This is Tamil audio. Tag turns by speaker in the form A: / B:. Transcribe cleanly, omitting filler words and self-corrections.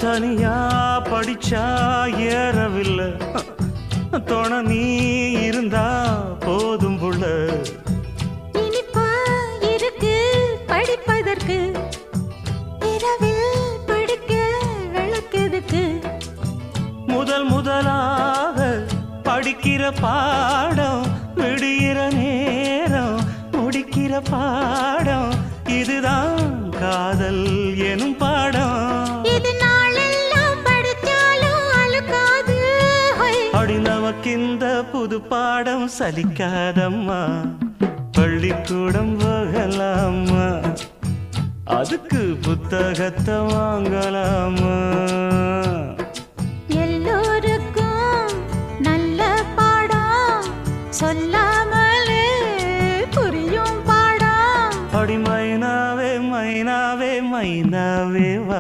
A: தனியா படிச்சா ஏறவில்லை, துணை நீ இருந்தா போதும் புள்ள.
B: இனிப்பா இருக்கு படிப்பதற்கு, இரவில் படிக்க விளக்கெதுக்கு.
A: முதலாக படிக்கிற பாடம், விடுகிற நேரம் முடிக்கிற பாடம், இதுதான் காதல் எனும் பாடம்.
B: இது நாளெல்லாம் படிச்சாலும் அழுக்காது.
A: அடி நமக்கிந்த புது பாடம் சலிக்காதம்மா, பள்ளிக்கூடம் போகலாமா, அதுக்கு புத்தகத்தை வாங்கலாமா.
B: எல்லோருக்கும் நல்ல பாடம், சொல்லாமலே புரியும் பாடம்.
A: அடி மைனாவே மைனாவே மைனாவே வா.